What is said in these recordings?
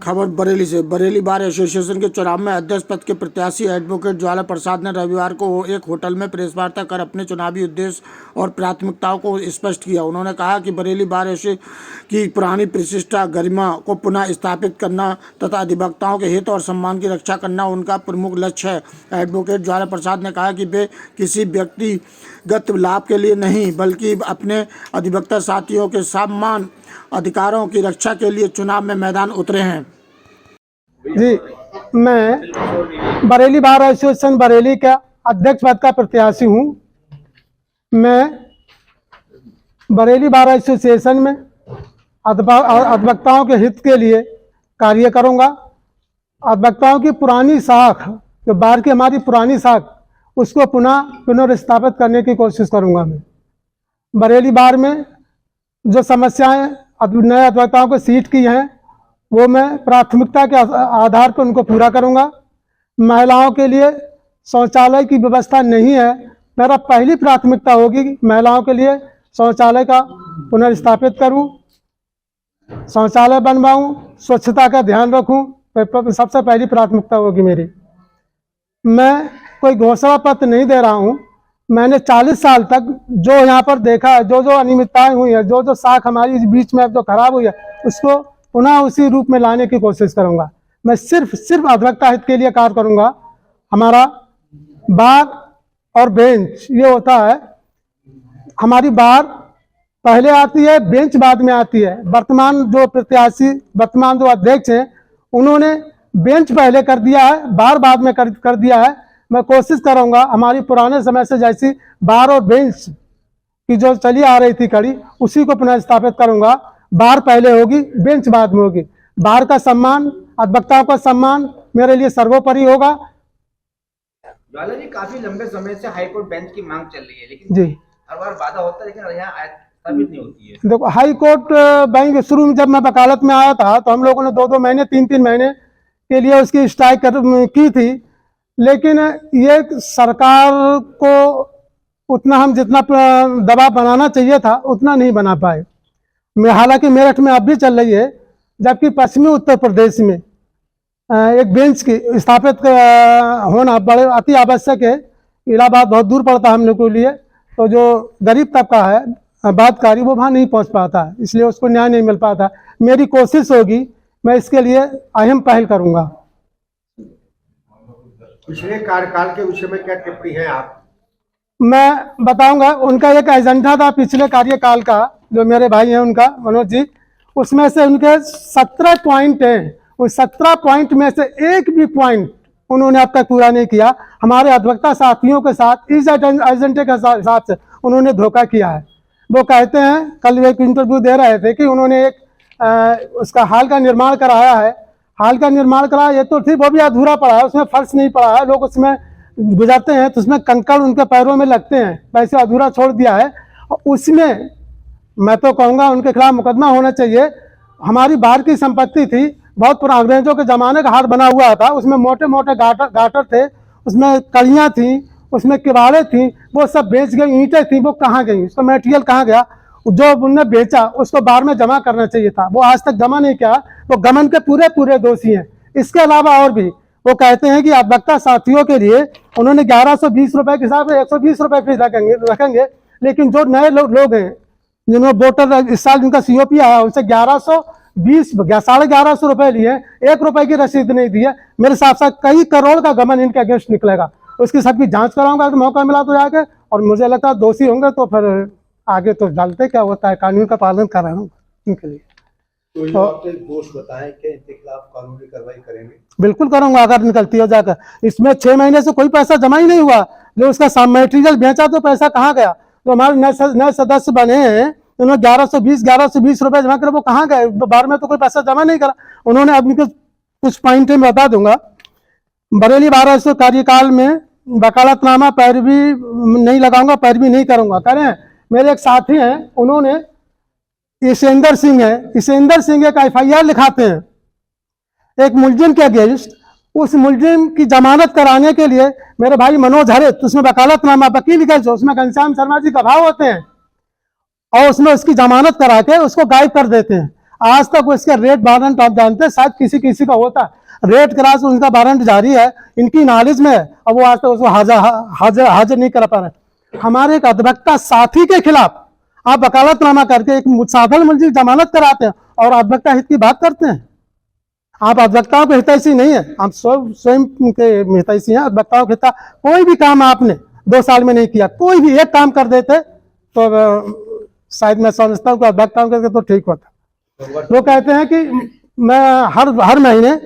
खबर बरेली से। Bareilly bar association के चुनाव में अध्यक्ष पद के प्रत्याशी एडवोकेट ज्वाला प्रसाद ने रविवार को एक होटल में प्रेस वार्ता कर अपने चुनावी उद्देश्य और प्राथमिकताओं को स्पष्ट किया। उन्होंने कहा कि बरेली बार की पुरानी प्रतिष्ठा गरिमा को पुनः स्थापित करना तथा अधिवक्ताओं के हित और सम्मान की रक्षा करना उनका प्रमुख लक्ष्य है। एडवोकेट ज्वाला प्रसाद ने कहा कि वे किसी व्यक्तिगत लाभ के लिए नहीं बल्कि अपने अधिवक्ता साथियों के सम्मान अधिकारों की रक्षा के लिए चुनाव में मैदान उतरे हैं। जी, मैं बरेली बार एसोसिएशन बरेली का अध्यक्ष पद का प्रत्याशी हूँ। मैं बरेली बार एसोसिएशन में अधिवक्ताओं के हित के लिए कार्य करूँगा। अधिवक्ताओं की पुरानी शाख, जो बार की हमारी पुरानी शाख, उसको पुनर्स्थापित करने की कोशिश करूँगा। मैं बरेली बार में जो समस्याएं नए अधिवक्ताओं को सीट की हैं वो मैं प्राथमिकता के आधार पर उनको पूरा करूंगा। महिलाओं के लिए शौचालय की व्यवस्था नहीं है, मेरा पहली प्राथमिकता होगी कि महिलाओं के लिए शौचालय का पुनर्स्थापित करूं, शौचालय बनवाऊं, स्वच्छता का ध्यान रखूं, सबसे पहली प्राथमिकता होगी मेरी। मैं कोई घोषणा पत्र नहीं दे रहा हूं। मैंने 40 साल तक जो यहाँ पर देखा है, जो अनियमितताएं हुई है, जो शाख हमारी बीच में जो खराब हुई है, उसको पुनः उसी रूप में लाने की कोशिश करूंगा। मैं सिर्फ अधिवक्ता हित के लिए कार्य करूंगा। हमारा बार और बेंच ये होता है, हमारी बार पहले आती है, बेंच बाद में आती है। वर्तमान जो प्रत्याशी, वर्तमान जो अध्यक्ष हैं, उन्होंने बेंच पहले कर दिया है, बार बाद में कर दिया है। मैं कोशिश करूंगा हमारी पुराने समय से जैसी बार और बेंच की जो चली आ रही थी कड़ी, उसी को पुनः स्थापित करूंगा। बार पहले होगी, बेंच बाद में होगी। बार का सम्मान, अधिवक्ताओं का सम्मान मेरे लिए सर्वोपरि होगा। ज्वाला जी, काफी लंबे समय से हाईकोर्ट बेंच की मांग चल रही है, लेकिन जी हर बार वादा होता है, लेकिन यहाँ साबित नहीं होती है। देखो, हाईकोर्ट बेंच शुरू में जब मैं वकालत में आया था तो हम लोगों ने 2-2 महीने, 3-3 महीने के लिए उसकी स्ट्राइक की थी, लेकिन ये सरकार को उतना हम जितना दबाव बनाना चाहिए था उतना नहीं बना पाए। हालांकि मेरठ में अब भी चल रही है, जबकि पश्चिमी उत्तर प्रदेश में एक बेंच की स्थापित होना बड़े अति आवश्यक है। इलाहाबाद बहुत दूर पड़ता है हम लोग के लिए, तो जो गरीब तबका है बातकारी, वो वहाँ नहीं पहुँच पाता है, इसलिए उसको न्याय नहीं मिल पाता। मेरी कोशिश होगी, मैं इसके लिए अहम पहल करूँगा। पिछले कार्यकाल के विषय में क्या टिप्पणी है आप? मैं बताऊंगा। उनका एक एजेंडा था पिछले कार्यकाल का, जो मेरे भाई हैं उनका, मनोज जी, उसमें से उनके 17 पॉइंट हैं। उस 17 पॉइंट में से एक भी पॉइंट उन्होंने अब तक पूरा नहीं किया। हमारे अधिवक्ता साथियों के साथ इस एजेंडे के हिसाब से उन्होंने धोखा किया है। वो कहते हैं, कल एक इंटरव्यू दे रहे थे कि उन्होंने एक उसका हाल का निर्माण कराया है। हाल का निर्माण कराया, ये तो ठीक, वो भी अधूरा पड़ा है, उसमें फर्श नहीं पड़ा है। लोग उसमें गुजरते हैं तो उसमें कंकड़ उनके पैरों में लगते हैं, वैसे अधूरा छोड़ दिया है। उसमें मैं तो कहूँगा उनके खिलाफ मुकदमा होना चाहिए। हमारी बाहर की संपत्ति थी, बहुत पुराने अंग्रेजों के ज़माने का हाट बना हुआ था, उसमें मोटे मोटे गाटर थे, उसमें कड़ियाँ थी, उसमें किवाड़े थी, वो सब बेच गई। ईंटें थी, वो कहाँ गई? उसका मटेरियल कहाँ गया? जो उनने बेचा उसको बार में जमा करना चाहिए था, वो आज तक जमा नहीं किया। वो गमन के पूरे दोषी हैं। इसके अलावा और भी वो कहते हैं कि अधिवक्ता साथियों के लिए उन्होंने 1120 रुपए के हिसाब से 120 रुपए फीस रखेंगे, लेकिन जो नए लोग हैं जिन्होंने वोटर इस साल जिनका COP आया, उनसे 1120 1150 रुपए लिए, 1 रुपए की रसीद नहीं दी है। मेरे हिसाब से कई करोड़ का गमन इनके अगेंस्ट निकलेगा। उसकी सबकी जांच कराऊंगा, तो मौका मिला तो जाके, और मुझे लगता है दोषी होंगे तो फिर आगे तो डालते क्या होता है, कानून का पालन कर रहा हूँ इनके लिए। तो आपने दोष बताएं कि इनके खिलाफ कानूनी कार्रवाई करेंगे? बिल्कुल करूंगा, अगर निकलती हो जाकर। इसमें 6 महीने से कोई पैसा जमा ही नहीं हुआ। जो उसका मटेरियल बेचा तो पैसा कहाँ गया? तो हमारे नए सदस्य बने हैं, उन्होंने 1120 रुपए जमा करे, वो कहाँ गए? बार में तो कोई पैसा जमा नहीं करा उन्होंने। अब कुछ पॉइंट में बता दूंगा। बरेली बार एसोसिएशन कार्यकाल में वकालतनामा पैरवी नहीं लगाऊंगा, पैरवी नहीं करूंगा। करें, मेरे एक साथी हैं, उन्होंने ईशेंद्र सिंह है, ईशेंद्र सिंह एक FIR लिखाते हैं एक मुलजिम के अगेंस्ट। उस मुलजिम की जमानत कराने के लिए मेरे भाई मनोज हरित, उसमें वकालतनामा वकील के जो उसमें घनश्याम शर्मा जी गवाह होते हैं, और उसमें उसकी जमानत करा के उसको गायब कर देते हैं। आज तक उसके रेट वारंट आप जानते हैं, शायद किसी किसी का होता है, रेट क्रॉस उनका वारंट जारी है, इनकी नॉलेज में है, अब वो आज तक उसको हाजिर नहीं कर पा रहे। हमारे एक अधिवक्ता साथी के खिलाफ आप वकालतनामा करके एक मुतसादल मुलजिम जमानत कराते हैं और अधिवक्ता हित की बात करते हैं। आप अधिवक्ताओं के हितैषी नहीं है, आप स्वयं के हितैषी हैं। अधिवक्ताओं के हित कोई भी काम आपने 2 साल में नहीं किया, कोई भी एक काम कर देते तो शायद मैं समझता हूँ कि अधिवक्ताओं के तो ठीक होता। वो कहते हैं कि मैं हर महीने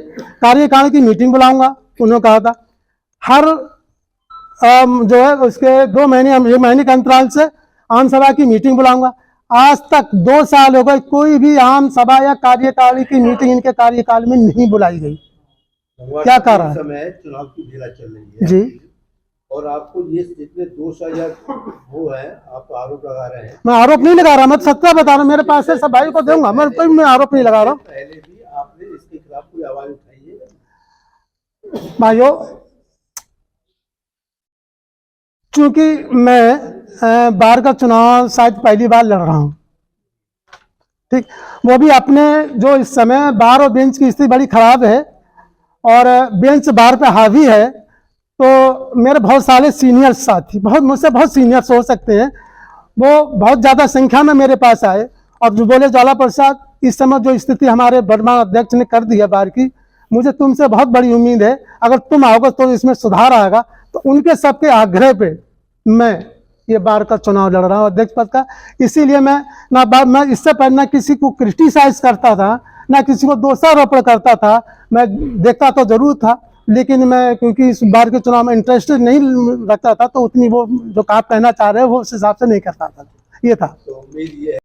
कार्यकाल की मीटिंग बुलाऊंगा, उन्होंने कहा था। हर जो है उसके 2 महीने 1 महीने के अंतराल से आम सभा की मीटिंग बुलाऊंगा। आज तक 2 साल हो गए, कोई भी आम सभा या कार्यकारिणी की मीटिंग इनके कार्यकाल में नहीं बुलाई गई। क्या कर रहा है? समय चुनाव की बेला चल रही है जी, और आपको ये जितने दोष या वो है, आप आरोप लगा रहे हैं। मैं आरोप नहीं लगा रहा, मैं सत्य बता रहा हूँ। मेरे पास से सब भाई को दूंगा, मैं आरोप नहीं लगा रहा हूँ। पहले भी आपने इसके खिलाफ कोई आवाज उठाई है? भाइयों, चूंकि मैं बार का चुनाव शायद पहली बार लड़ रहा हूं, ठीक, वो भी अपने जो इस समय बार और बेंच की स्थिति बड़ी खराब है और बेंच बार पे हावी है, तो मेरे बहुत सारे सीनियर साथी, मुझसे बहुत सीनियर्स हो सकते हैं, वो बहुत ज़्यादा संख्या में मेरे पास आए और जो बोले ज्वाला प्रसाद, इस समय जो स्थिति हमारे वर्तमान अध्यक्ष ने कर दी है बार की, मुझे तुमसे बहुत बड़ी उम्मीद है, अगर तुम आओगे तो इसमें सुधार आएगा। तो उनके सबके आग्रह पे मैं ये बार का चुनाव लड़ रहा हूँ, अध्यक्ष पद का। इसीलिए मैं इससे पहले ना किसी को क्रिटिसाइज करता था, ना किसी को दोषारोपण करता था। मैं देखता तो जरूर था, लेकिन मैं क्योंकि इस बार के चुनाव में इंटरेस्टेड नहीं रखता था, तो उतनी वो जो आप कहना चाह रहे हो वो उस हिसाब से नहीं करता था। ये था। तो उम्मीद ये है